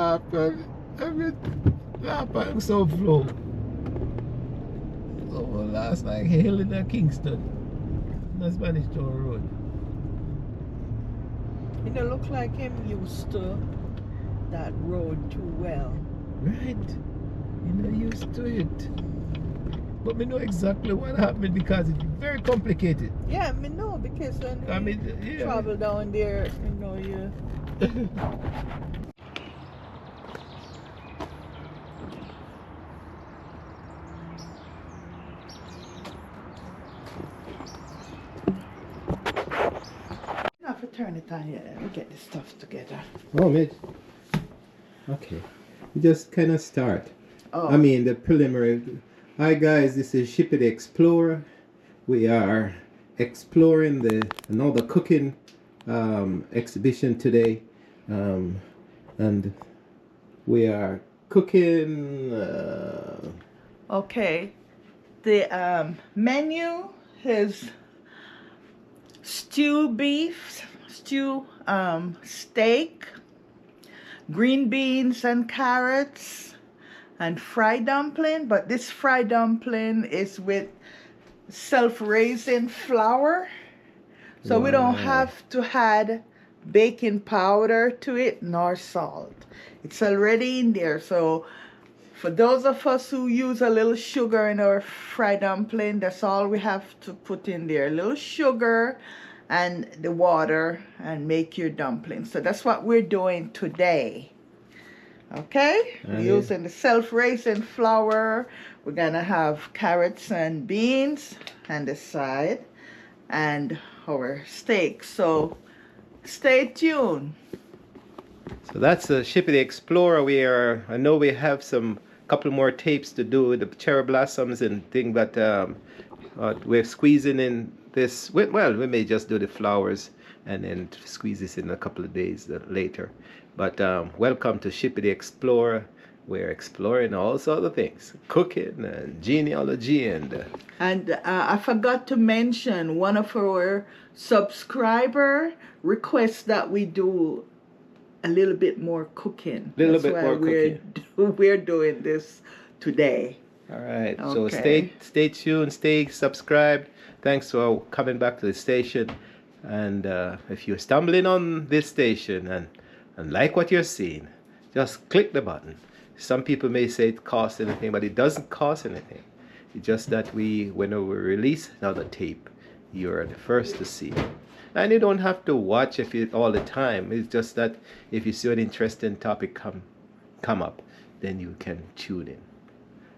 laugh and laugh and so flow. So last night hell in Kingston. The Spanish Town Road. It don't look like him used to that road too well. Right. You're not used to it. But me know exactly what happened because it's very complicated. Yeah, I know because when you travel down there, you know you. I have to turn it on here. Let me get this stuff together. Oh, mate. Okay. We just kind of start. Oh. I mean, the preliminary. Hi, guys. This is Shippy the Explorer. We are exploring another cooking exhibition today. And we are cooking. Okay. The menu is stew steak, green beans and carrots, and fried dumpling. But this fried dumpling is with self-raising flour, so we don't have to add baking powder to it nor salt. It's already in there. So for those of us who use a little sugar in our fried dumpling, that's all we have to put in there. A little sugar and the water and make your dumpling. So that's what we're doing today. Okay? We're using the self-raising flour. We're gonna have carrots and beans on the side and our steak. So stay tuned. So that's Shippy the Explorer. I know we have some couple more tapes to do with the cherry blossoms and thing, but we're squeezing in this. Well, we may just do the flowers and then squeeze this in a couple of days later. But welcome to Shippy the Explorer. We're exploring all sorts of things, cooking and genealogy and I forgot to mention one of our subscriber requests that we do a little bit more cooking. That's why we're doing this today. All right. Okay. So stay tuned, stay subscribed. Thanks for coming back to the station. And if you're stumbling on this station and like what you're seeing, just click the button. Some people may say it costs anything, but it doesn't cost anything. It's just that when we release another tape, you're the first to see it. And you don't have to watch it all the time. It's just that if you see an interesting topic come up, then you can tune in.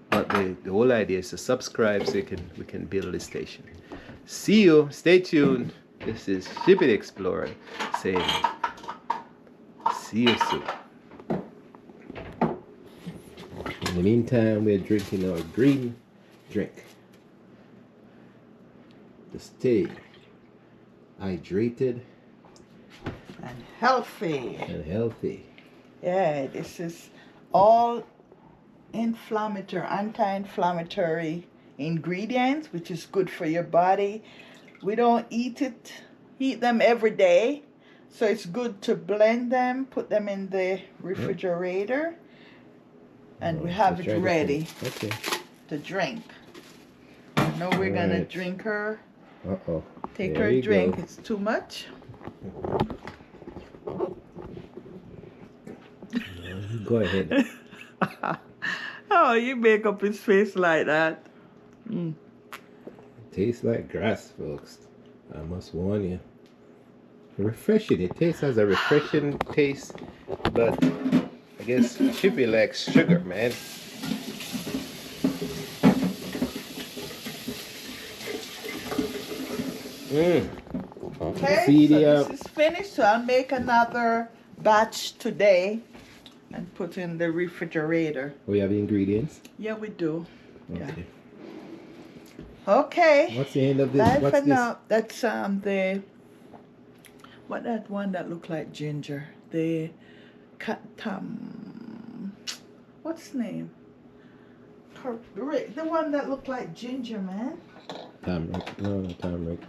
But the whole idea is to subscribe so we can build the station. See you. Stay tuned. This is Shippy the Explorer saying, see you soon. In the meantime, we're drinking our green drink to stay hydrated And healthy. Yeah, this is all anti-inflammatory ingredients, which is good for your body. We don't eat them every day, so it's good to blend them, put them in the refrigerator, and we have it ready to drink. Now we're gonna drink her. Take her drink. It's too much. Go ahead. Oh, you make up his face like that. Tastes like grass, folks. I must warn you. Refreshing. It has a refreshing taste, but I guess it should be like sugar, man. Okay, so this is finished, so I'll make another batch today and put in the refrigerator. We have the ingredients? Yeah, we do. Okay. Yeah. Okay. What's the end of this? Bye What's for this? now. That's that one that looked like ginger? The what's the name? The one that looked like ginger, man. Turmeric. No, not turmeric.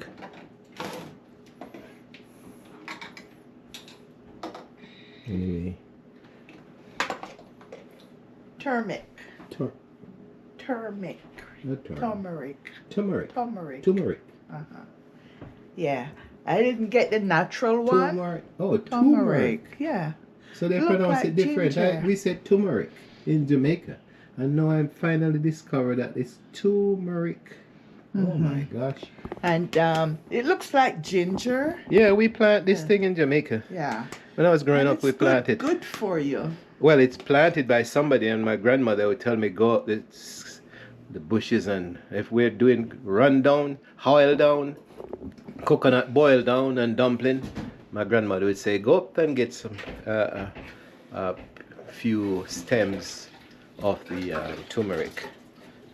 Anyway. turmeric. Tur- Turmeric. not turmeric. Turmeric. Turmeric. Turmeric. Turmeric. Uh-huh. Yeah. I didn't get the natural one. Turmeric. Oh, turmeric. Turmeric. Yeah. So they Look pronounce like it different. ginger. We said turmeric in Jamaica. And now I finally discovered that it's turmeric. Oh my gosh. And it looks like ginger. Yeah, we plant this thing in Jamaica. Yeah. When I was growing And up, we it's planted. good for you. Well, it's planted by somebody, and my grandmother would tell me go up the bushes, and if we're doing rundown, hoil down, coconut boil down, and dumpling, my grandmother would say go up and get some few stems of the turmeric,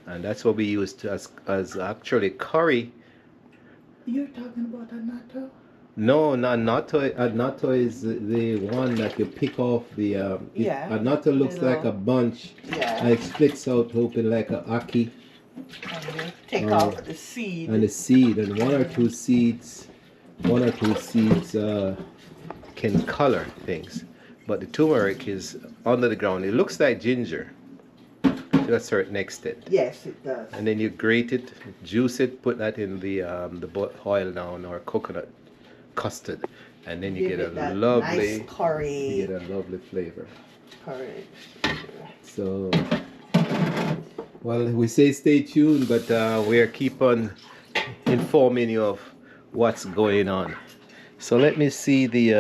and that's what we used as actually curry. You're talking about a natto? No, not natto. A natto is the one that you pick off the. Yeah. A natto looks like a bunch. Yeah. And it splits out open like a aki. And you take off the seed. And the seed, and one or two seeds can color things. But the turmeric is under the ground. It looks like ginger to a certain extent. Yes, it does. And then you grate it, juice it, put that in the oil down or coconut custard, and then you Give get it that lovely nice curry. you get a lovely flavor. Curry. So, well, we say stay tuned, but we're keep on informing you of what's going on. So let me see the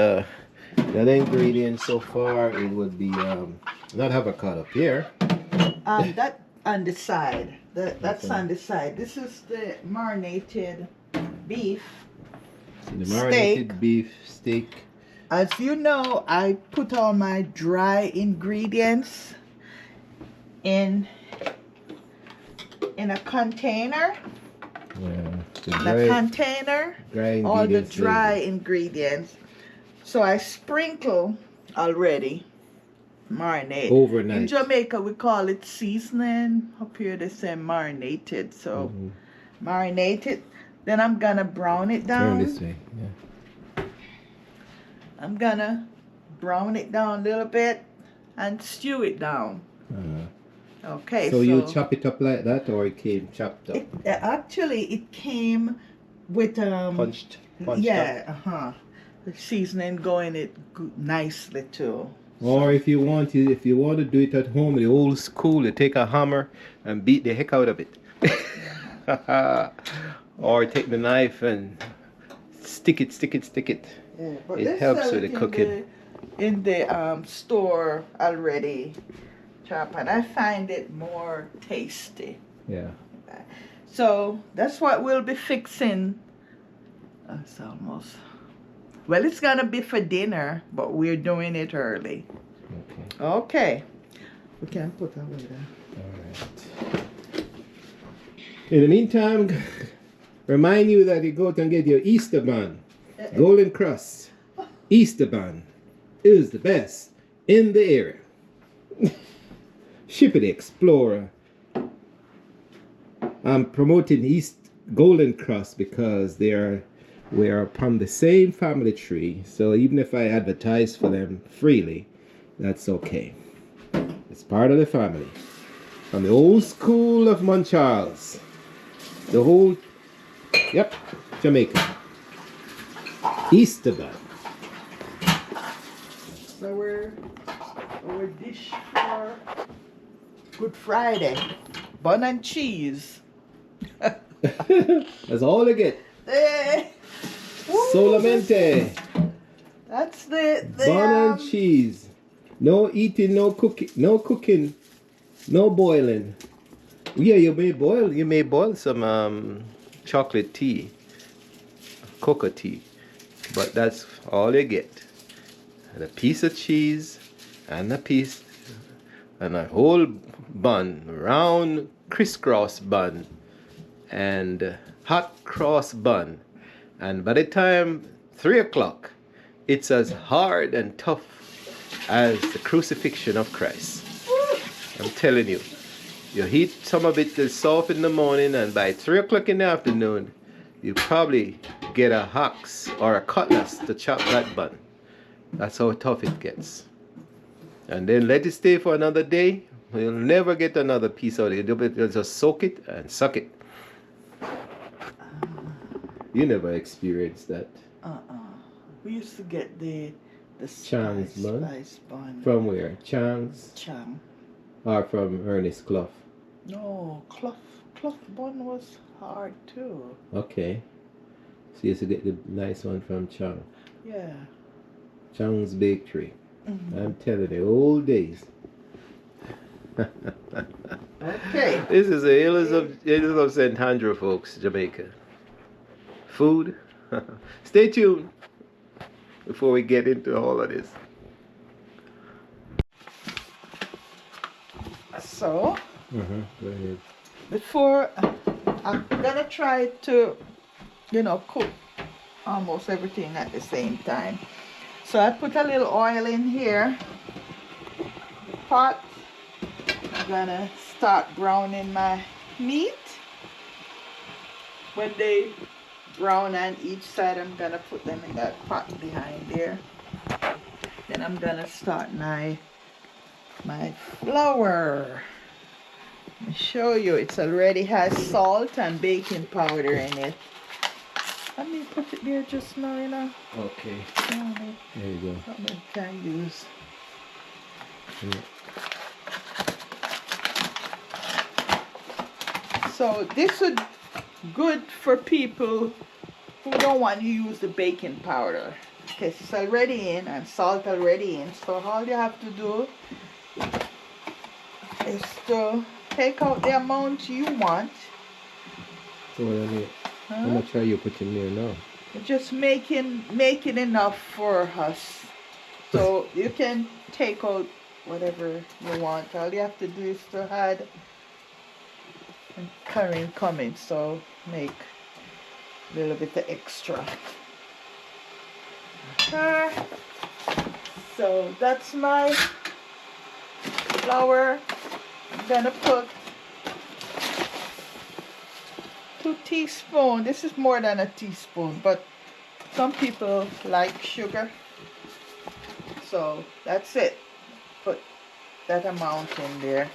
other ingredients so far. It would be not avocado here. That on the side. That's on the side. This is the marinated beef. The marinated beef steak. As you know, I put all my dry ingredients in a container. Yeah, The container, all the dry ingredients. So I sprinkle already, marinate. Overnight. In Jamaica, we call it seasoning. Up here, they say marinated. So marinate it. Then I'm gonna brown it down. Turn this way. Yeah. I'm gonna brown it down a little bit and stew it down. Okay. So you chop it up like that, or it came chopped up? Actually, it came with Punched yeah, up. the seasoning going it nicely too. Or if you want to do it at home, the old school, you take a hammer and beat the heck out of it. Or take the knife and stick it. Yeah, but It they helps sell with it the cooking. In the store already, chop, and I find it more tasty. Yeah. So that's what we'll be fixing. It's almost. Well, it's gonna be for dinner, but we're doing it early. Okay. Okay. We can put that later. All right. In the meantime, remind you that you go out and get your Easter bun. Golden Crust Easter bun is the best in the area. Shippity Explorer. I'm promoting Golden Crust because we are upon the same family tree. So even if I advertise for them freely, that's okay. It's part of the family. From the old school of Montcharles. The whole, yep, Jamaica. Easter bun. So our dish for Good Friday, bun and cheese. That's all they get. Solamente. That's the Bun and cheese. No eating, no cooking, no boiling. Yeah, you may boil some chocolate tea, cocoa tea, but that's all you get. And a piece of cheese and a whole bun, round crisscross bun and hot cross bun. And by the time 3 o'clock, it's as hard and tough as the crucifixion of Christ. I'm telling you. You heat some of it soft in the morning, and by 3 o'clock in the afternoon, you probably get a axe or a cutlass to chop that bun. That's how tough it gets. And then let it stay for another day. You'll never get another piece out of it. You'll just soak it and suck it. You never experienced that. We used to get the Chang's bun? spice bun. From where? Chang's? Chang. Or from Ernest Clough? No, Clough bun was hard too. Okay. So you used to get the nice one from Chang. Yeah. Chang's Bakery. I'm telling you, old days. Okay. This is the hills of St. Andrew, folks, Jamaica. Food. Stay tuned before we get into all of this. So, Go ahead. before I'm gonna try to, cook almost everything at the same time. So I put a little oil in here. Pot. I'm gonna start browning my meat. When they brown on each side, I'm gonna put them in that pot behind there. Then I'm gonna start my flour. Let me show you. It already has salt and baking powder in it. Let me put it there just now, Okay. There you go. Something I can use. So this is good for people who don't want to use the baking powder. Okay, it's already in and salt already in. So all you have to do is to take out the amount you want. So what I mean, how much are you putting there now? Just making enough for us. So you can take out whatever you want. All you have to do is to add curry coming, so make a little bit of extra. So that's my flour. I'm gonna put 2 teaspoons. This is more than a teaspoon, but some people like sugar. So that's it. Put that amount in there.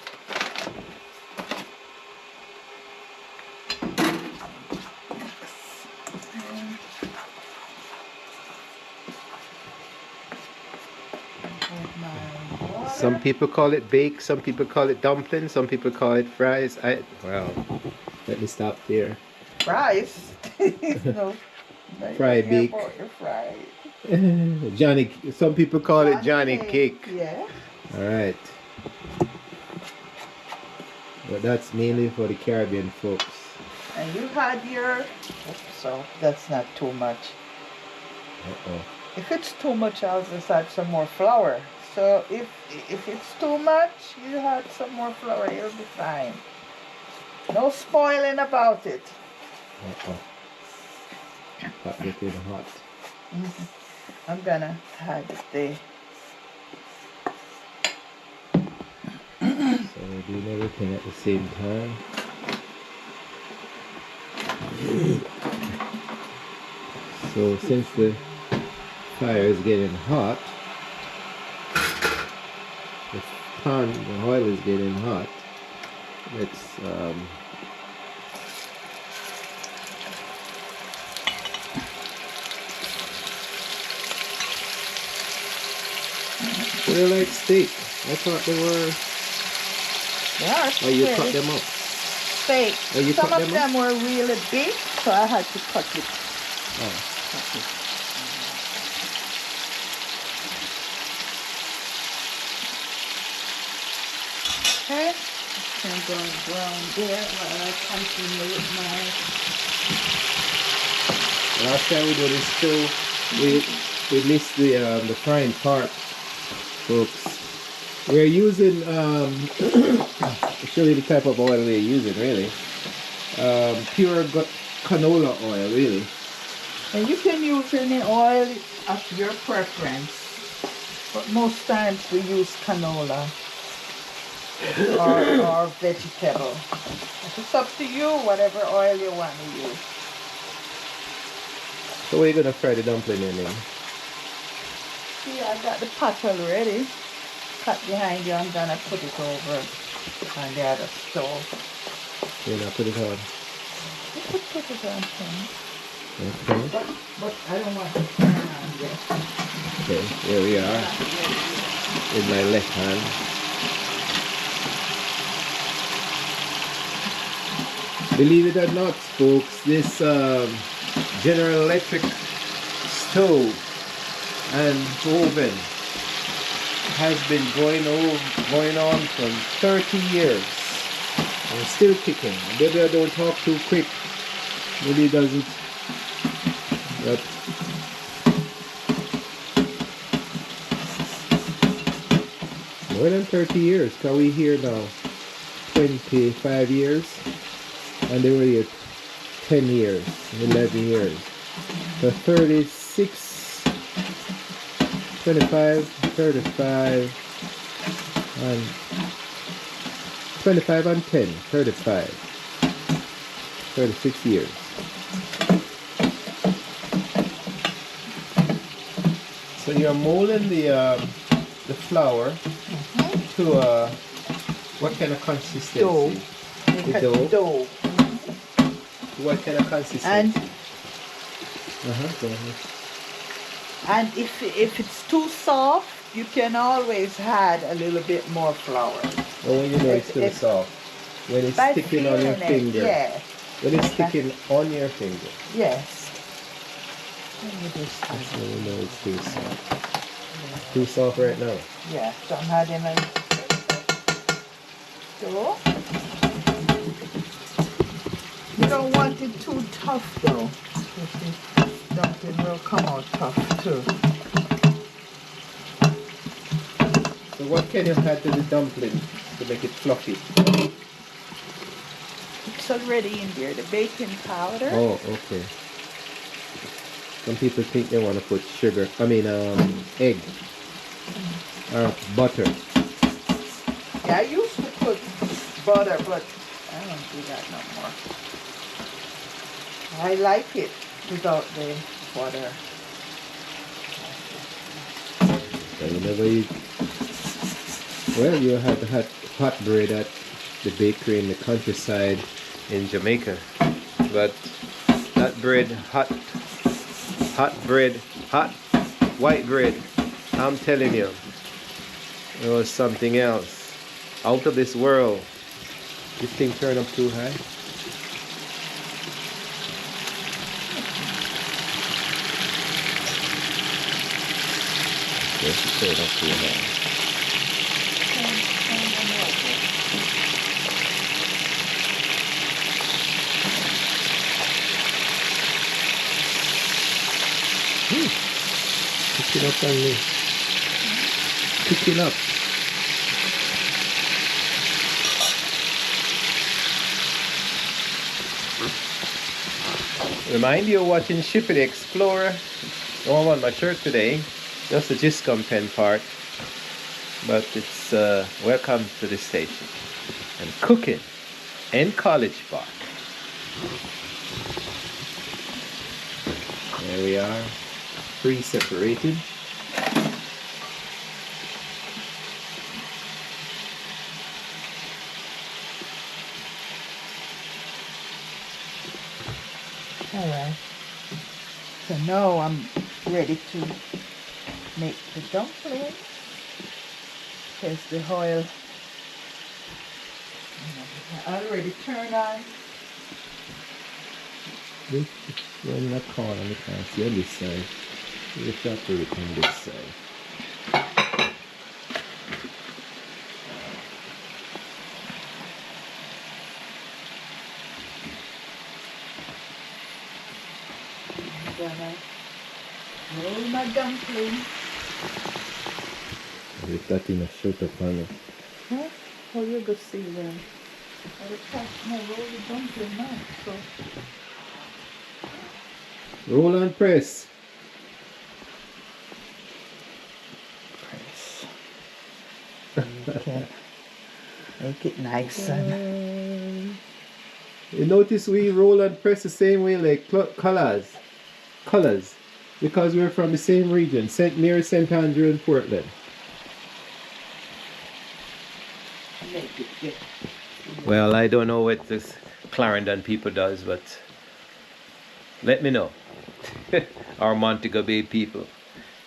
Some people call it bake, some people call it dumplings, some people call it fries. Well, let me stop there. Fries? No. Fry bake. Fry. Johnny. Some people call it Johnny cake. Yeah. All right. But that's mainly for the Caribbean folks. And you had your. So that's not too much. If it's too much, I'll just add some more flour. So if it's too much, you add some more flour. You'll be fine. No spoiling about it. Hot getting hot. I'm gonna add the. So we're doing everything at the same time. So since the fire is getting hot, the oil is getting hot, let's they're like steak. I thought they were. Yeah. Oh, you cut them up. Steak. Oh, you Some cut of them them were really big, so I had to cut it. Oh. Cut it. Okay. I'm going brown there while I continue with my. Last time we did this too, we missed the frying part, folks. We're using show you the type of oil we're using really. Pure canola oil really. And you can use any oil of your preference, but most times we use canola or vegetable. It's up to you, whatever oil you want to use. So we're gonna fry the dumpling in then? See, I got the pot already. Cut behind you, I'm gonna put it over on the other stove. Then I put it on. You could put it on thing. Okay. But I don't want to turn on yet. Okay, here we are in my left hand. Believe it or not, folks, this General Electric stove and oven has been going on for 30 years and still kicking. Maybe I don't talk too quick. Maybe it doesn't. But more than 30 years, because we here now 25 years and they were here 10 years, 11 years. So 36, 25, 35 and 25 and 10, 35, 36 years. So you're molding the flour to what kind of consistency? Dough. The dough. Dough. What kind of consistency? And Go ahead. and if it's too soft, you can always add a little bit more flour. Oh, when you know it's too soft. When it's By sticking on your feeling it, finger. yeah. When it's sticking on your finger. Yes. Let me just That's when you know it's too soft. Too soft right now. yeah, so I'm adding a dough. You don't want it too tough though. The dumpling will come out tough too. So what can you add to the dumpling to make it fluffy? It's already in there, the baking powder. Oh, okay. Some people think they want to put sugar, egg or butter. Yeah, I used to put butter, but I don't do that no more. I like it without the butter. So you never eat. Well, you had hot bread at the bakery in the countryside in Jamaica, but that bread, hot bread, hot white bread, I'm telling you, it was something else, out of this world. This thing turned up too high. Yes, it turned up too high. Cooking up on me. Cooking up. Remind you of watching Shippy the Explorer. No, I'm on my shirt today. Just the Giscom pen part. But it's welcome to the station. And cooking in College Park. There we are. Pre-separated. Alright. So now I'm ready to make the dumpling. There's the oil. I already turned on. Run that corner, you can't see on this side. You separate on this side. I'm gonna roll my dumpling. With that in a shirt upon it. Huh? Oh, you go see them. I'll attach my roll the dumpling now. So. Roll and press. Okay. Make it nice and You notice we roll and press the same way like colors, because we're from the same region, St. Mary, St. Andrew and Portland. make it get Well, I don't know what this Clarendon people does, but let me know. Our Montego Bay people.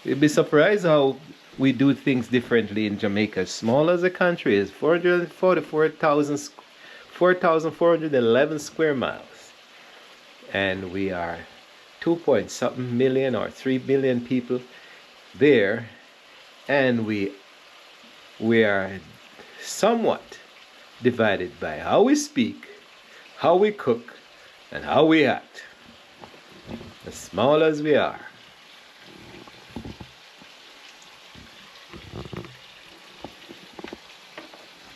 You'd be surprised how we do things differently in Jamaica. Small as a country is 4,411 square miles. And we are 2 point something million or 3 billion people there. And we are somewhat divided by how we speak, how we cook, and how we act. As small as we are.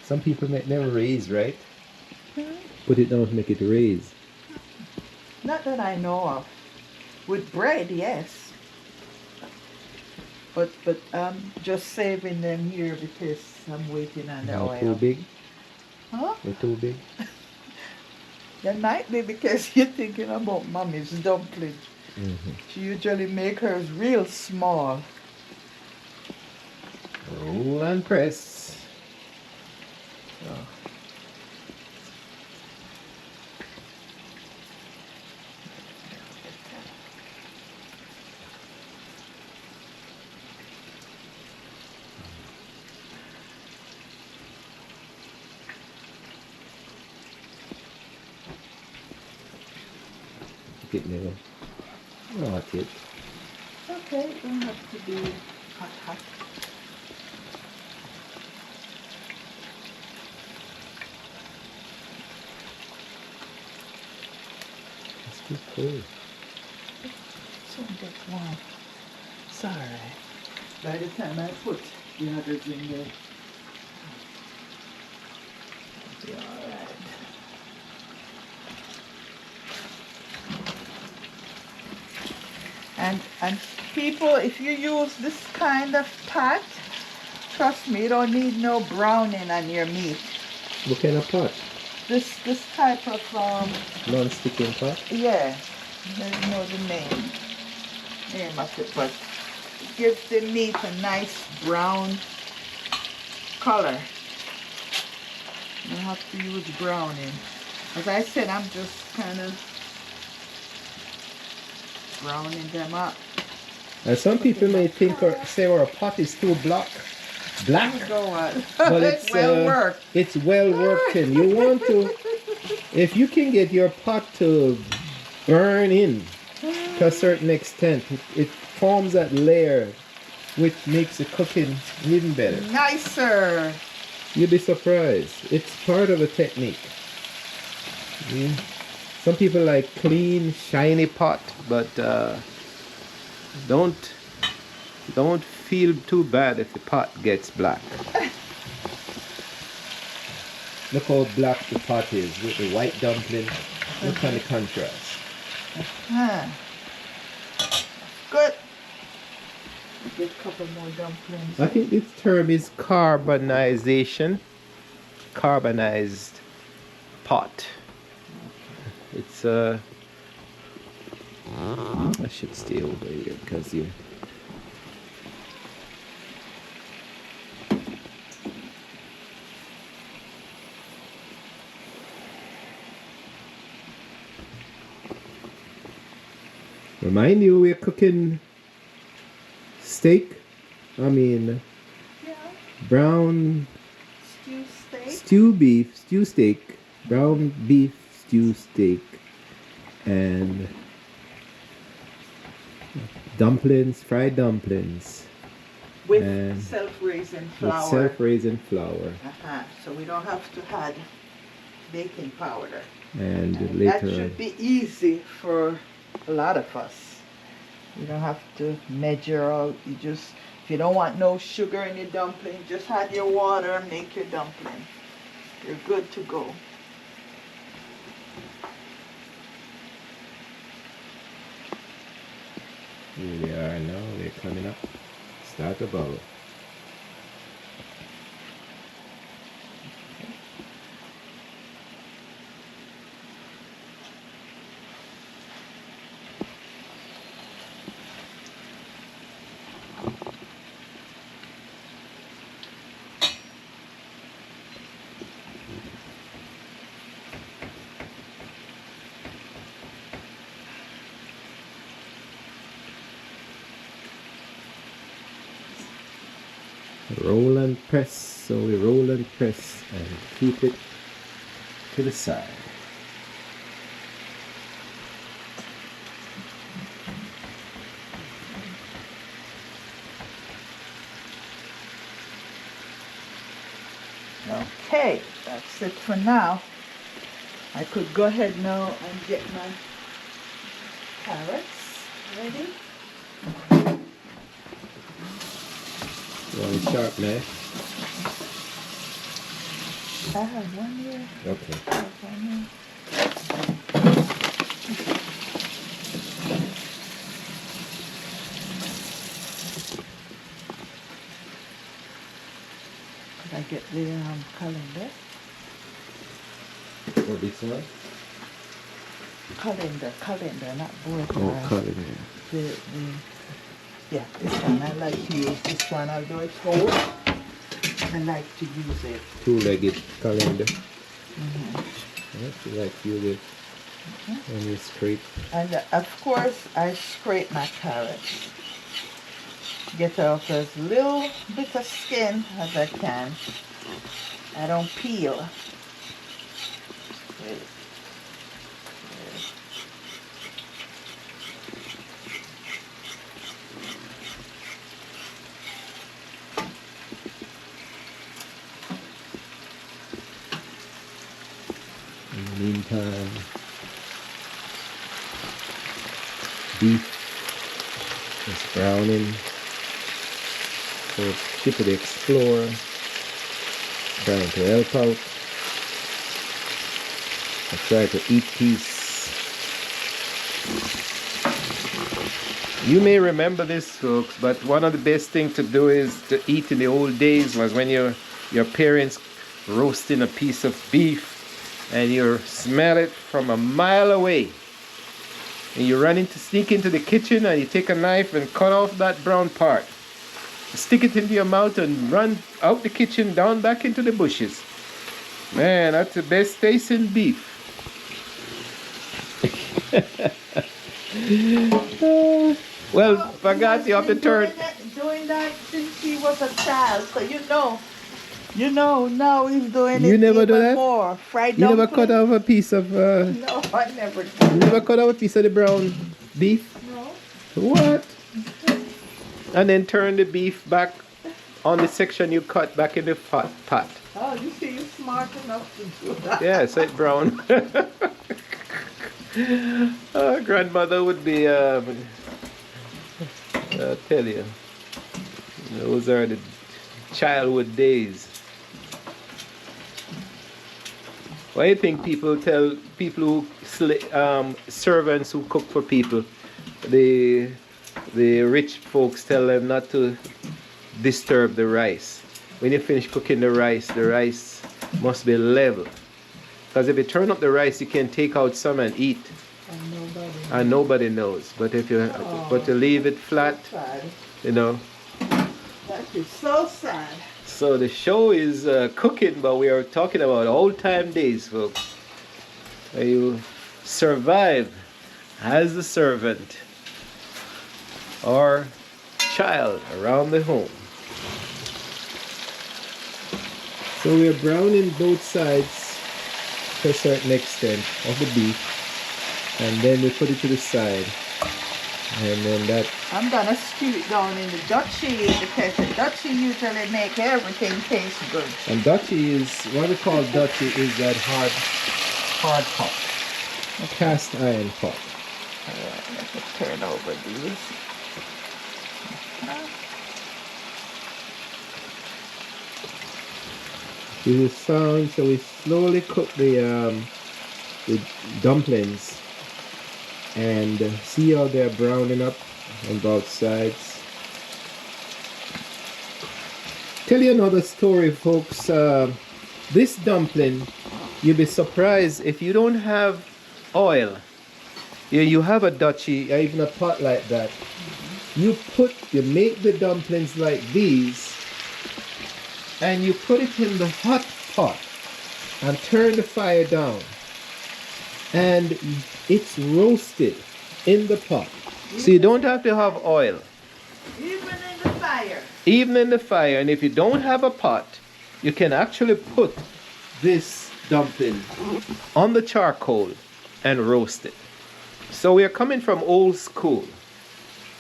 Some people make never raise, right? Put it down to make it raise. Not that I know of. With bread, yes. But I'm just saving them here because I'm waiting on the oil. Too big? Huh? They're too big? They might be because you're thinking about mommy's dumpling. Mm-hmm. She usually make hers real small. Roll and press. So. Get me there. Not it. Okay, it don't have to be hot. It's too cold. So get warm. It's alright. By the time I put the others in there, it'll be alright. And people, if you use this kind of pot, trust me, you don't need no browning on your meat. What kind of pot? This type of Non-sticking pot? yeah, I don't know the name of it, but it gives the meat a nice brown color. You don't have to use browning. As I said, I'm just kind of browning them up. And some people may think or say our pot is too black. Go on. But It's well worked. It's well working. You want to, if you can get your pot to burn in to a certain extent, it forms that layer which makes the cooking even better. Nicer. You'll be surprised. It's part of a technique. Yeah. Some people like clean, shiny pot, but don't feel too bad if the pot gets black. Look how black the pot is with the white dumpling. Look at the contrast. Good. Get a couple more dumplings. I think this term is carbonization. Carbonized pot. It's I should stay over here because you. Remind you, we're cooking steak. I mean, Yeah. brown Stew steak. stew steak, brown beef stew steak, and dumplings, fried dumplings. With and self-raising with flour. self-raising flour. So we don't have to add baking powder. And That later should on, be easy for a lot of us. You don't have to measure out. You just, if you don't want no sugar in your dumpling, just add your water and make your dumpling. You're good to go. here we are now, we're coming up. Start the bowl. Roll and press. So we roll and press and keep it to the side. Okay, that's it for now. I could go ahead now and get my carrots ready. You want a sharp knife? I have one here. Okay. I have one here. Could I get the calendar? What this one? Calendar, not board. Oh, cut it here. Yeah, this one. I like to use this one, although it's old. I like to use it. Two-legged calendar. You like to use it when you scrape. And of course, I scrape my carrots. Get off as little bit of skin as I can. I don't peel. In the meantime, beef is browning. So Chipper the Explorer trying to help out. I try to eat peace. You may remember this, folks, but one of the best things to do is to eat in the old days was when your parents roasting a piece of beef and you smell it from a mile away. And you sneak into the kitchen and you take a knife and cut off that brown part. Stick it into your mouth and run out the kitchen, down back into the bushes. Man, that's the best tasting beef. Well, forgot you have to turn. Doing that since he was a child, so you know, now he's doing You it never even do that? more. Fried You never dumplings. cut off a piece of No, I never did. you never cut off a piece of the brown beef? No. What? And then turn the beef back on the section you cut back in the pot. Oh, you see, you're smart enough to do that. Yeah, so it's brown. Grandmother would be, I'll tell you, those are the childhood days. Why do you think people tell people who, servants who cook for people, the rich folks tell them not to disturb the rice? When you finish cooking the rice must be level. Because if you turn up the rice, you can take out some and eat. And nobody knows. But if you leave it flat, Sad. you know. That is so sad. So the show is cooking, but we are talking about old time days, folks. Where you survive as a servant or child around the home. So we are browning both sides to a certain extent of the beef, and then we put it to the side, and then that. I'm gonna stew it down in the Dutchie because the Dutchie usually make everything taste good. And Dutchie is what we call Dutchie is that hard pot, a cast iron pot. Alright, let me turn over these. This is sound, so we slowly cook the dumplings and see how they're browning up on both sides. Tell you another story, folks. This dumpling, you'll be surprised if you don't have oil. You have a Dutchie or even a pot like that. You make the dumplings like these, and you put it in the hot pot and turn the fire down, and it's roasted in the pot. So you don't have to have oil. Even in the fire. even in the fire. And if you don't have a pot, you can actually put this dumpling on the charcoal and roast it. So we are coming from old school.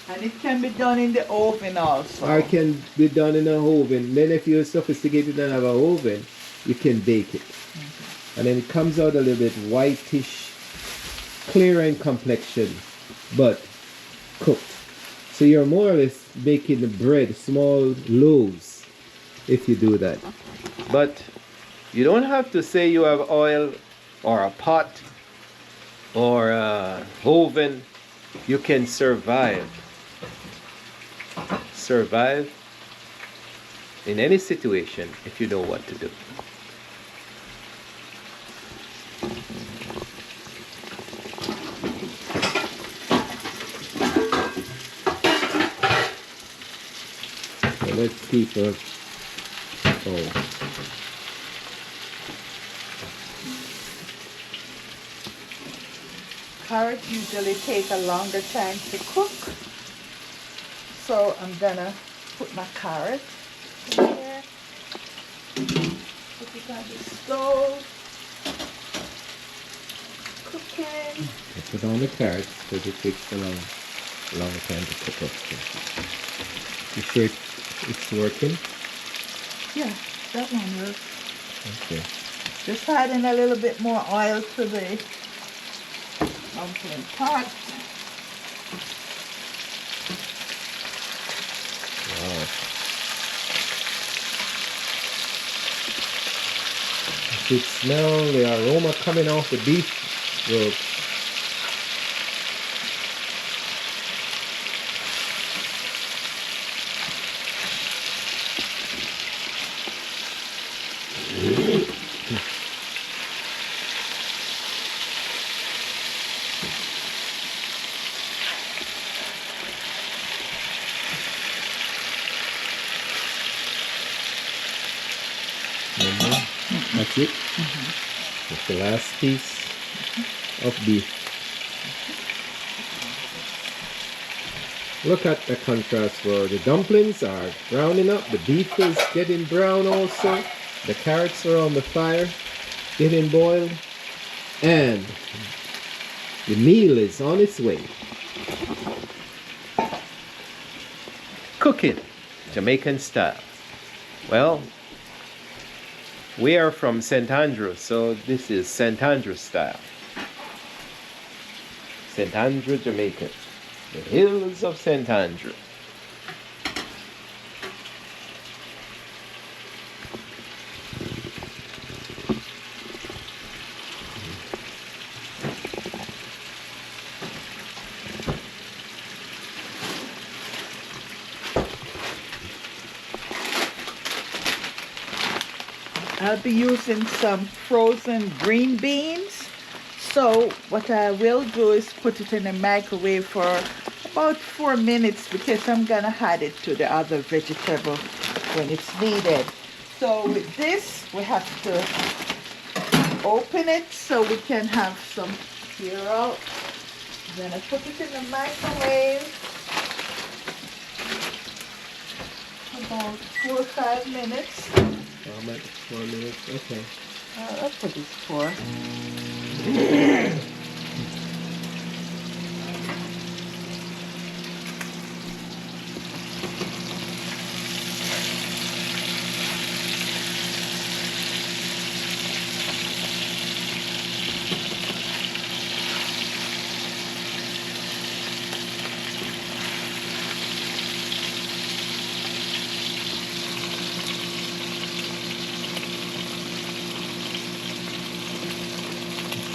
And it can be done in the oven also. Or it can be done in an oven. Then if you're sophisticated and have an oven, you can bake it. And then it comes out a little bit whitish, clear in complexion, but cooked. So you're more or less baking the bread, small loaves, if you do that. But you don't have to say you have oil or a pot or a oven. You can survive in any situation if you know what to do. So let's keep a Carrots usually take a longer time to cook. So I'm gonna put my carrot in here. Put it on the stove. Cooking. Put on the carrots because it takes a long time to cook up. You sure it's working? Yeah, that one works. Okay. Just adding a little bit more oil to the dumpling pot. Wow. You should smell the aroma coming off the beef rub. That's it. That's the last piece of beef. Look at the contrast where the dumplings are browning up, the beef is getting brown also, the carrots are on the fire, getting boiled, and the meal is on its way. Cooking, Jamaican style. Well, we are from St. Andrew, so this is St. Andrew style. St. Andrew, Jamaica. The hills of St. Andrew. I'll be using some frozen green beans. So what I will do is put it in the microwave for about 4 minutes because I'm gonna add it to the other vegetable when it's needed. So with this, we have to open it so we can have some here out. Then I put it in the microwave about 4 or 5 minutes. How much? 4 minutes? Okay. I'll put this 4.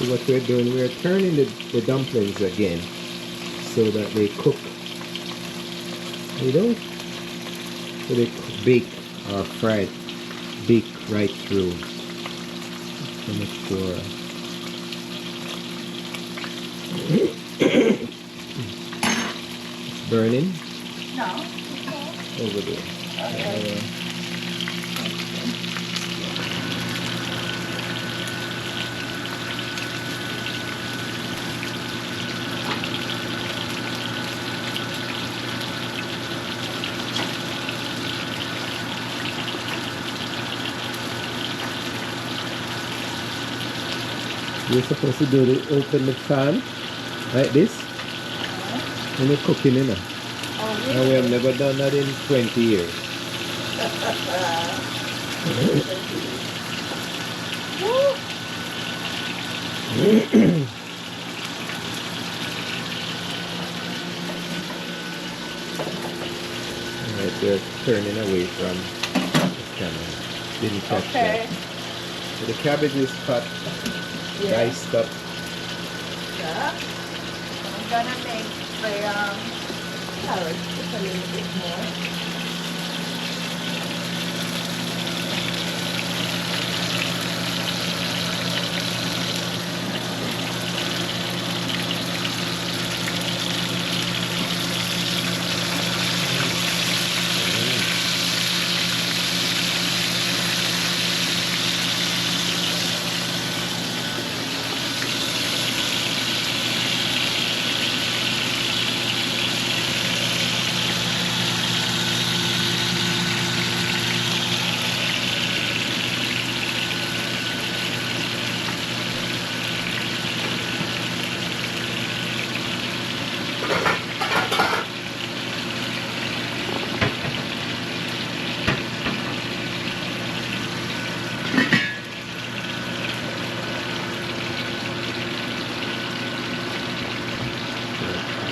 So what we're doing, we're turning the dumplings again so that they cook. You don't so they bake or fried, bake right through. To make sure. It's burning No. over there. Okay. You're supposed to do the open the fan like this when you're cooking, you know. Oh, And we have never done that in 20 years. Alright, we're turning away from the camera. Didn't catch okay. that. So the cabbage is cut, diced up. Yeah. I'm gonna make the carrots just a little bit more.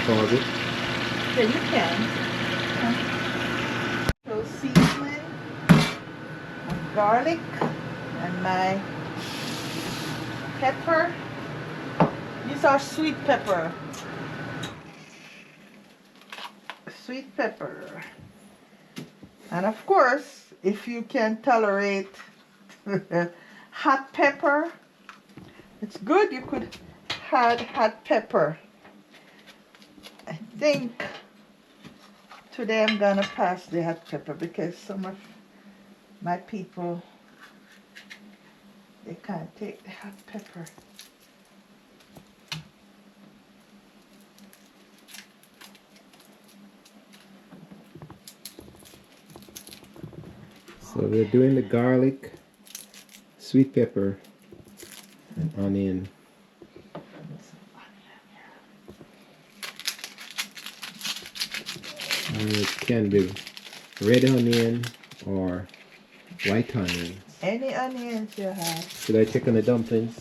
Pause it. Yeah, you can. So seasoning, my garlic, and my pepper. These are sweet pepper. Sweet pepper. And of course, if you can tolerate hot pepper, it's good. You could add hot pepper. I think today I'm gonna pass the hot pepper because some of my people, they can't take the hot pepper. So we're doing the garlic, sweet pepper, and onion. And it can be red onion or white onion. Any onions you have. Should I check on the dumplings?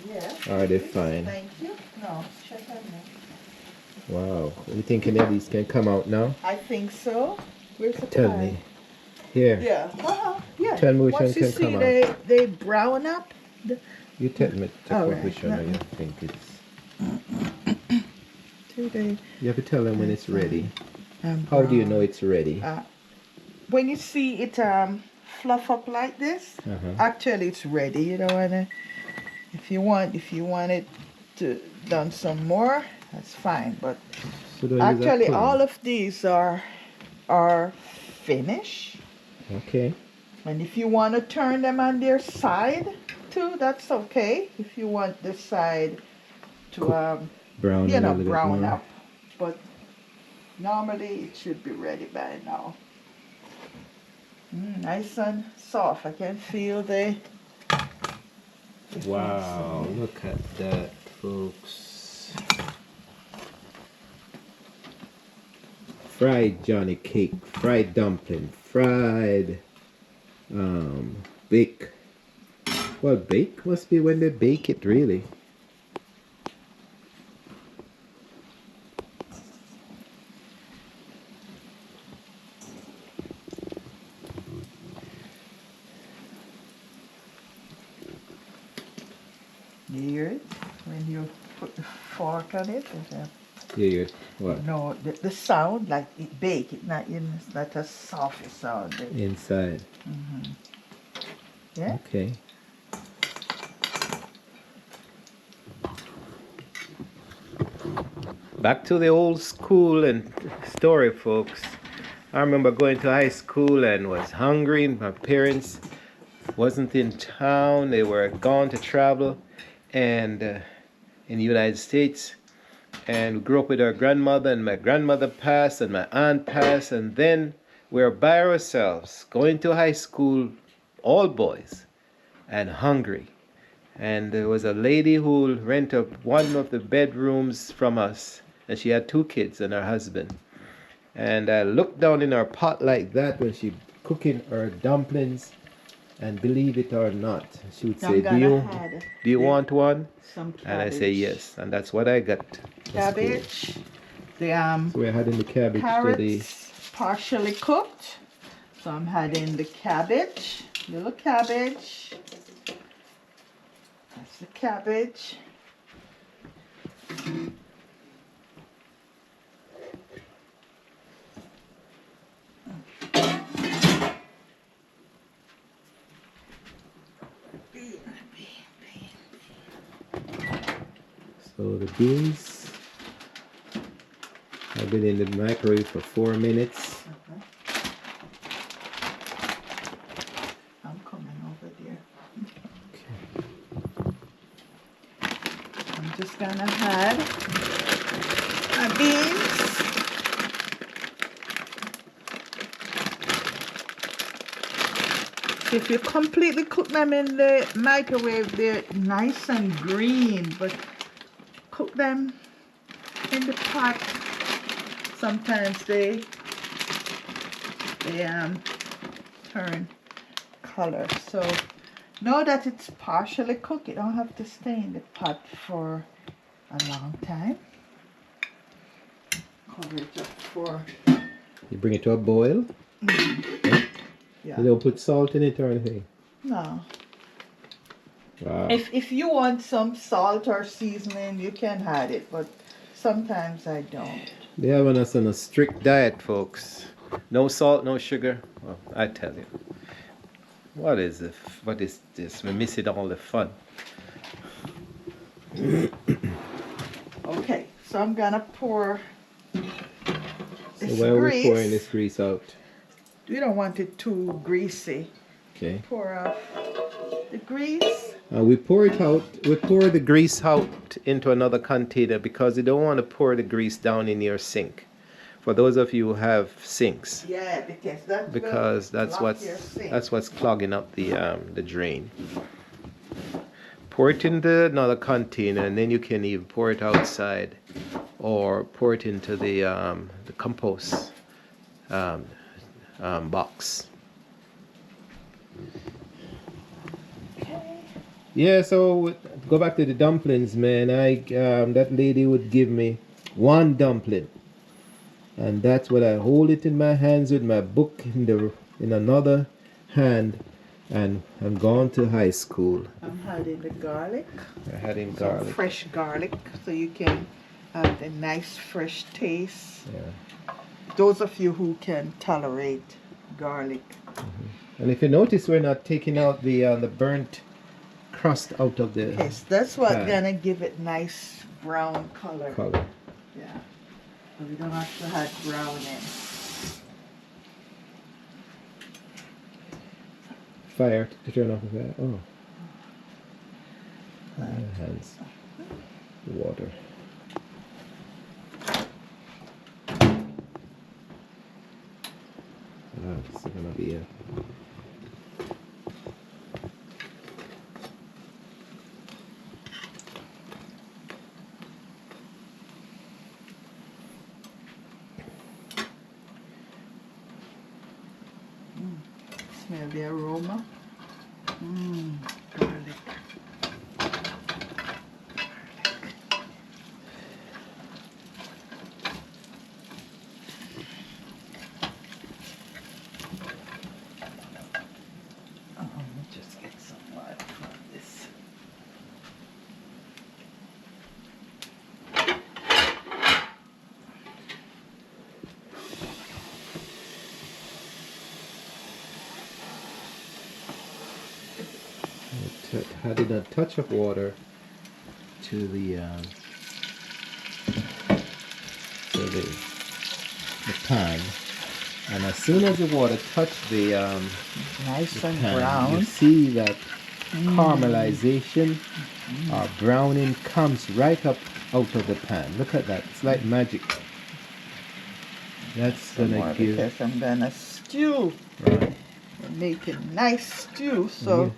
Yeah. Are they fine? Thank you. No, check on them. Wow. You think any of these can come out now? I think so. Where's the Tell pie? me. Here. Yeah. Yeah. Tell me which Once one you can see come out. they brown up. You tell me All which right. one you think it's. They, You have to tell them when it's ready. How do you know it's ready? when you see it fluff up like this, actually it's ready. You don't wanna. If you want it to done some more, that's fine. But So actually, all of these are finished. Okay. And if you want to turn them on their side too, that's okay. If you want the side to Brown you know, a little brown bit more. up. But normally it should be ready by now. Nice and soft. I can feel the Wow, look at that, folks. Fried Johnny cake, fried dumpling, fried bake. Well, bake must be when they bake it, really. You hear it when you put the fork on it? Yeah, what? No, the sound like it bake. It's not a soft sound. Inside. Yeah. Okay. Back to the old school and story, folks. I remember going to high school and was hungry, and my parents wasn't in town. They were gone to travel and in the United States. And we grew up with our grandmother, and my grandmother passed, and my aunt passed, and then we were by ourselves, going to high school, all boys, and hungry. And there was a lady who rented one of the bedrooms from us, and she had 2 kids and her husband. And I looked down in her pot like that when she cooking her dumplings, and believe it or not, she would say, do you want one? Some cabbage. And I say yes, and that's what I got. Cabbage. The So we're adding the cabbage to the carrots partially cooked. So I'm adding the cabbage, little cabbage. That's the cabbage. So the beans have been in the microwave for 4 minutes. I'm coming over there. Okay. I'm just gonna add my beans. If you completely cook them in the microwave, they're nice and green, but cook them in the pot. Sometimes they turn color. So now that it's partially cooked, it don't have to stay in the pot for a long time. Cover it up for. You bring it to a boil. Yeah. You don't put salt in it or anything. No. Wow. If you want some salt or seasoning, you can add it, but sometimes I don't. They have us on a strict diet, folks. No salt, no sugar. Well, I tell you. What is this? We're missing all the fun. Okay, so I'm gonna pour So this why are we grease. pouring this grease out? We don't want it too greasy. Okay. Pour out the grease. We pour it out. We pour the grease out into another container because you don't want to pour the grease down in your sink. For those of you who have sinks, Yeah, because that's what's clogging up the drain. Pour it into another container, and then you can either pour it outside or pour it into the compost box. Yeah, so go back to the dumplings, man. That lady would give me 1 dumpling, and that's what I hold it in my hands with my book in another hand, and I'm going to high school. I'm adding the garlic. I'm adding Some garlic. fresh garlic, so you can have a nice fresh taste. Yeah. Those of you who can tolerate garlic. And if you notice, we're not taking out the burnt crust out of the Yes, that's what's pan. gonna give it nice brown color. Yeah. So we don't have to add brown in. Fire to turn off the fire. Oh. My hands. Water. This is gonna be a Smell the aroma. Garlic. Let me just get some water from this. added a touch of water to the pan, and as soon as the water touched the Nice and pan, brown. you see that caramelization or browning comes right up out of the pan. Look at that, it's like magic. That's Some gonna more give because I'm gonna stew. right. Make a nice stew. So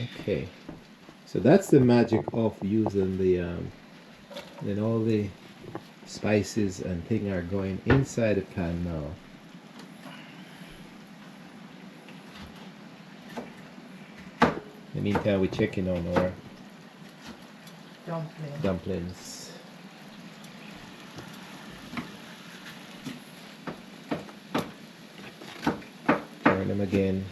Okay, so that's the magic of using the then all the spices and things are going inside the pan now. In the meantime, we're checking on our dumplings. Turn them again.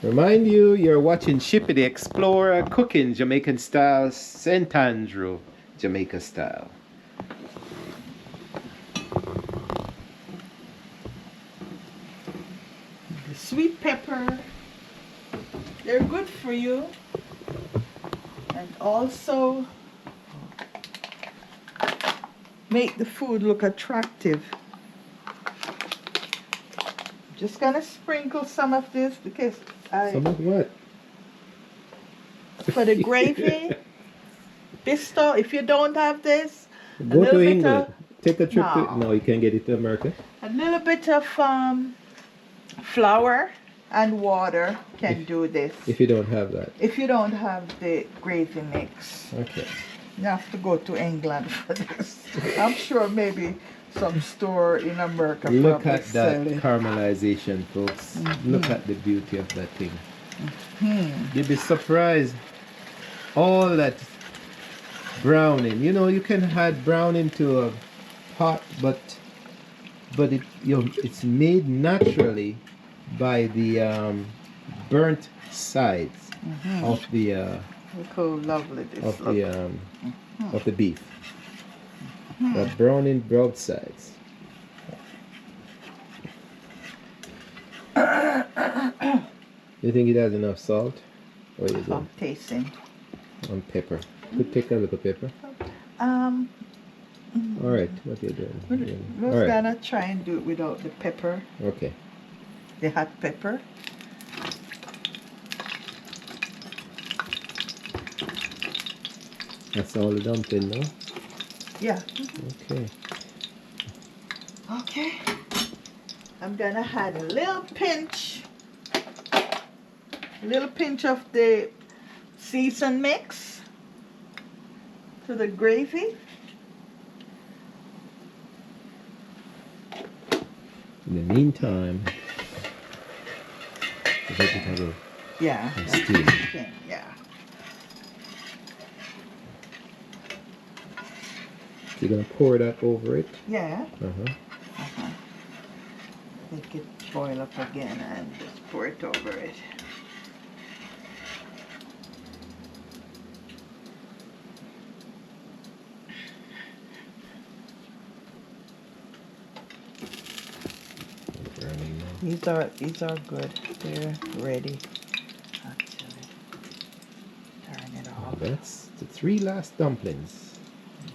Remind you, you're watching Shippy the Explorer cooking Jamaican style, St. Andrew, Jamaica style. The sweet pepper, they're good for you, and also make the food look attractive. Just gonna sprinkle some of this because Some of what? for the gravy. Pisto, if you don't have this, Go to bit England. of- Take a trip No. to... No, you can get it to America. a little bit of flour and water can do this. If you don't have that. If you don't have the gravy mix, Okay. you have to go to England for this. I'm sure maybe some store in America Look probably at that sell it. caramelization, folks. Look at the beauty of that thing. You'd be surprised. All that browning. You know, you can add browning to a pot, but it, you know, it's made naturally by the burnt sides of the Look how lovely this of looks. the of the beef. The browning broadsides. You think it has enough salt? Or you I'm go tasting. on pepper? Could take a little pepper. All right, what you doing? We're All right. gonna try and do it without the pepper, Okay. the hot pepper. That's all the dumpling now. Yeah. Okay. Okay. I'm gonna add a little pinch of the season mix to the gravy. In the meantime, the vegetable Yeah. and that's steam. the thing, yeah. You're gonna pour that over it. Yeah. Uh-huh. Make it boil up again and just pour it over it. Burning now. These are good. They're ready. Actually, turn it off. That's the 3 last dumplings.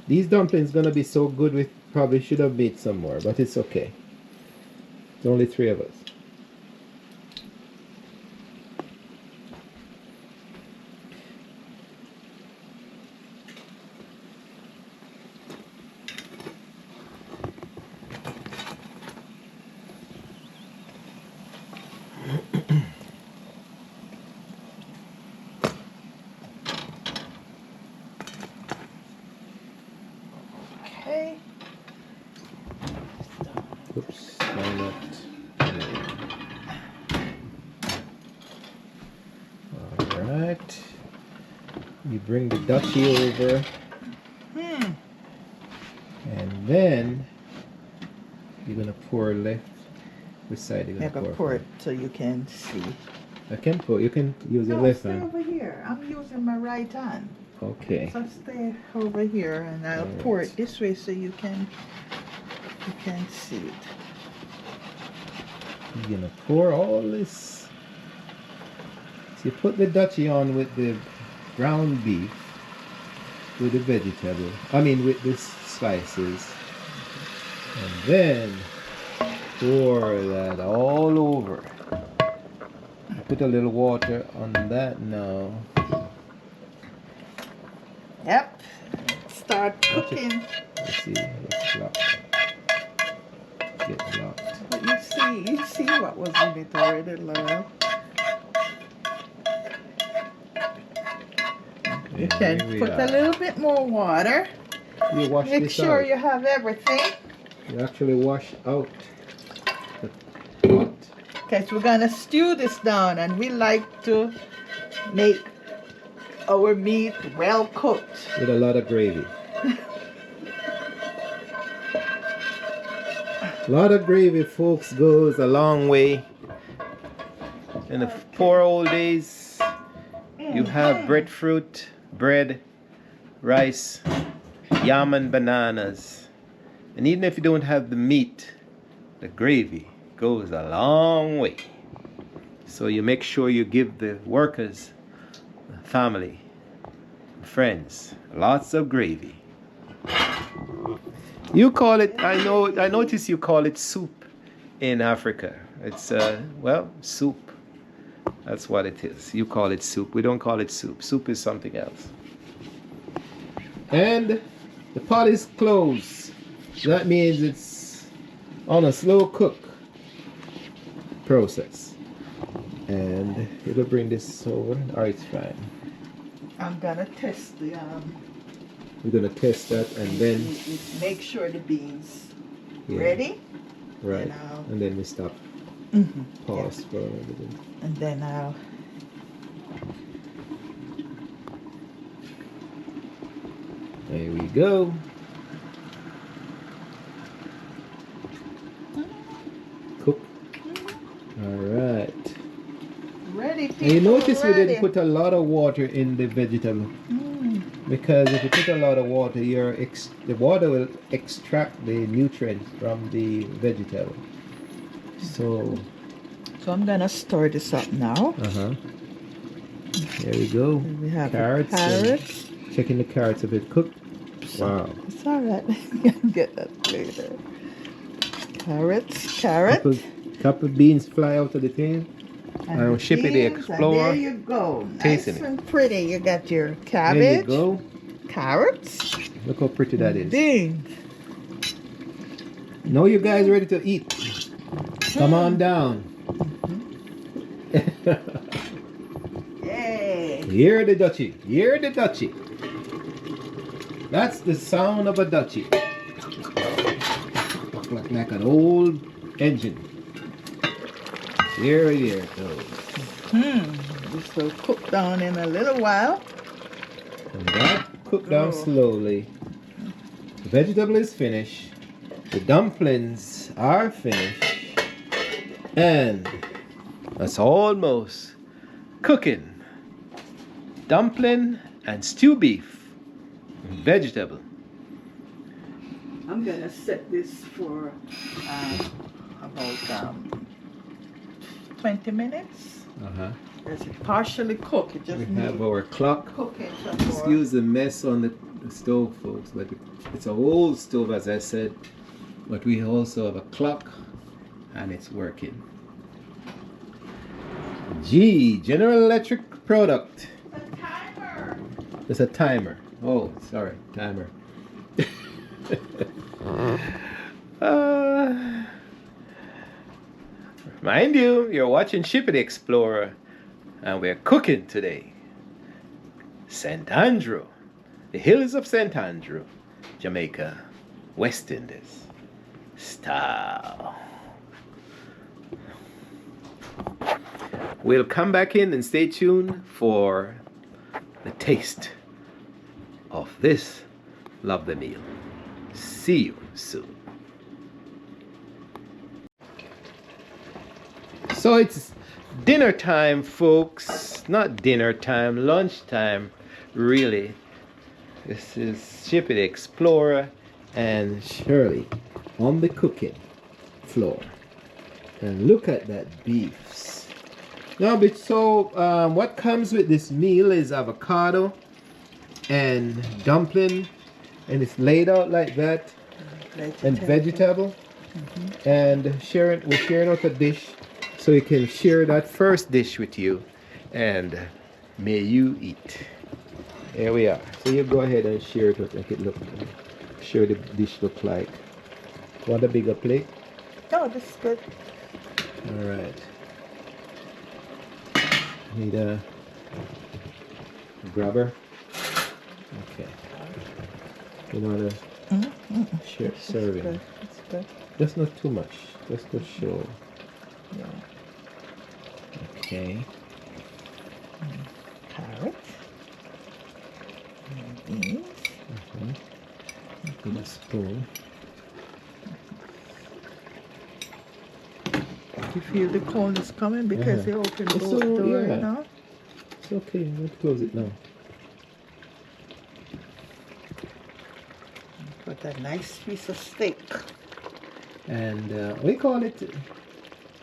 These dumplings gonna be so good we probably should have made some more, but it's okay. It's only 3 of us. Okay. Oops, why not? Alright. You bring the duchy over, and then you're gonna pour left. Which side you're Make a gonna pour it so you can see. I can pour. You can use your No, left stay hand. over here. I'm using my right hand. Okay. So stay over here, and I'll Alright. pour it this way so you can see it. You're gonna pour all this. So you put the duchy on with the ground beef, with the vegetable. I mean, with the spices, and then pour that all over. Put a little water on that now. Yep. Start Watch it. cooking. Let's see. It's blocked. Get blocked. But you see what was in it already, Laura. You can put a little bit more water. You wash Make this sure out. you have everything. You actually wash out the pot. Okay, so we're gonna stew this down, and we like to make our meat well cooked. With a lot of gravy. A lot of gravy, folks, goes a long way. In the poor old days, you have breadfruit, bread, rice, yam and bananas. And even if you don't have the meat, the gravy goes a long way. So you make sure you give the workers, family, friends, lots of gravy. You call it, I notice you call it soup in Africa. It's, well, soup. That's what it is. You call it soup. We don't call it soup. Soup is something else. And the pot is closed. That means it's on a slow cook process. And it'll bring this over. All right, it's fine. I'm gonna test the We're gonna test that and then make sure the beans yeah, ready. right, and then we stop. Pause for a little bit. And then I'll There we go. Cook. All right. ready. And you notice we ready. didn't put a lot of water in the vegetable. Because if you put a lot of water, the water will extract the nutrients from the vegetable. So I'm gonna stir this up now. There we go. We have carrots. Checking the carrots if it cooked. Wow. It's all right. Get that later. Carrot. Couple beans fly out of the thing. And Shippy the Explorer. There you go. Tasting Nice and pretty. You got your There cabbage. you go. Carrots. Look how pretty that is. Beans. Now you guys ready to eat. Come on down. Yay. Hear the Dutchie. Hear the Dutchie. That's the sound of a Dutchie. Like an old engine. Here it goes. This will cook down in a little while. And that cook down slowly. The vegetable is finished. The dumplings are finished. And that's almost cooking. Dumpling and stew beef. Vegetable. I'm gonna set this for about 20 minutes. It's partially cooked. It just We needs have our clock. cooking some more. Excuse the mess on the stove, folks, but it's an old stove, as I said. But we also have a clock, and it's working. General Electric product. A timer. It's a timer. Oh, sorry, timer. Mind you, you're watching Shippy the Explorer, and we're cooking today. St. Andrew, the hills of St. Andrew, Jamaica, West Indies style. We'll come back in and stay tuned for the taste of this lovely meal. See you soon. So it's dinner time, folks. Not dinner time, lunch time, really. This is Shippy the Explorer and Shirley on the cooking floor. And look at that beefs. Now, what comes with this meal is avocado and dumpling, and it's laid out like that, and vegetable. And we're sharing out a dish, so you can share that first dish with you, and may you eat. Here we are. So you go ahead and share it, make it look, share the dish look like. Want a bigger plate? Oh, this is good. All right. Need a grabber. Okay. You know the serving. Good. It's good. Just not too much. Just to show. Yeah. Okay. Carrot. And beans. With a spoon. You feel the coldness coming because you opened both So, doors yeah. now? It's okay. Let's close it now. Got a nice piece of steak. And we call it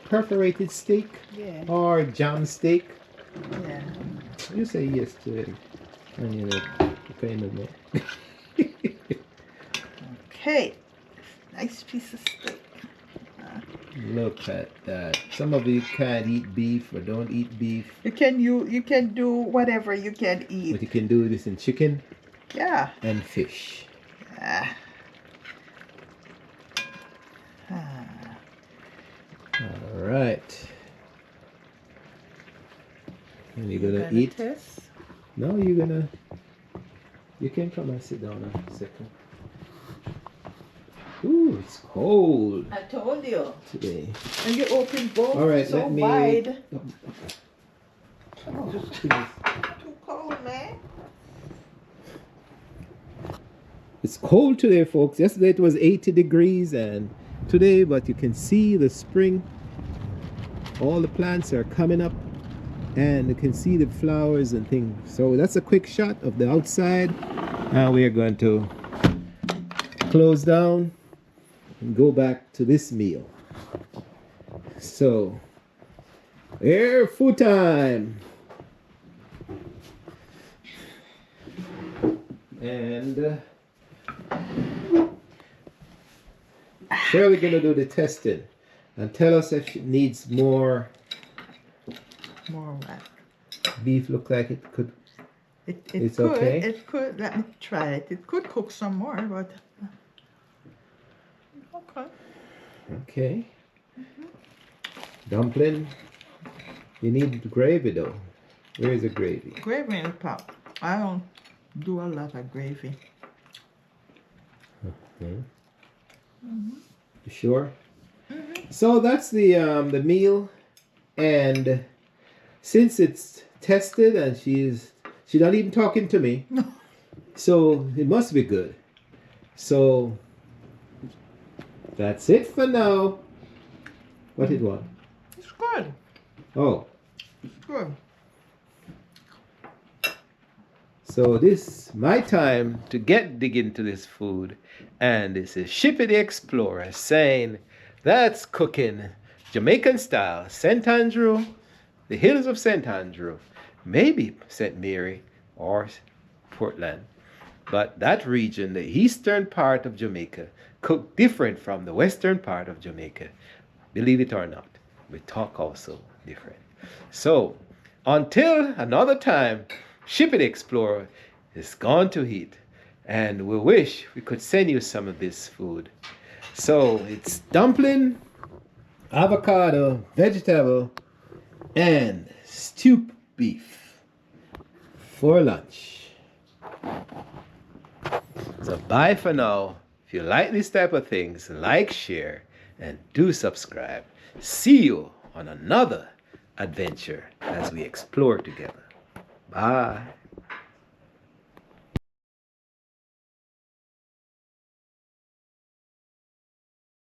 perforated steak Yeah. or jam steak. Yeah. You say yes to it. And you know, kind of know. Okay. Nice piece of steak. Look at that. Some of you can't eat beef or don't eat beef. You can do whatever you can But eat. you can do this in chicken Yeah. and fish. Ah. All right. And you're You gonna eat. Test? No, you can come and sit down a second. Ooh, it's cold I told you. today. And you open both All right, so let me. wide. Just please. Too cold, man. It's cold today, folks. Yesterday it was 80 degrees, and today, but you can see the spring. All the plants are coming up, and you can see the flowers and things. So that's a quick shot of the outside. Now we are going to close down and go back to this meal. So, here, food time. And Shirley gonna do the testing and tell us if it needs more More what? beef. Look like it could. It It's could. okay? It could. Let me try it. It could cook some more, but okay. Okay. Dumpling. You need gravy though. Where is the gravy? Gravy in the pot. I don't do a lot of gravy. You sure? So that's the meal, and since it's tested and she's not even talking to me, so it must be good. So that's it for now. What did what? It's good. Oh, It's good. so this my time to dig into this food, and this is Shippy the Explorer saying that's cooking Jamaican style, St. Andrew, the hills of St. Andrew, maybe St. Mary or Portland, but that region, the eastern part of Jamaica, cook different from the western part of Jamaica. Believe it or not, we talk also different. So until another time, Shippy the Explorer is gone to eat, and we wish we could send you some of this food. So it's dumpling, avocado, vegetable, and stewed beef for lunch. So bye for now. If you like these type of things, like, share, and do subscribe. See you on another adventure as we explore together. Bye.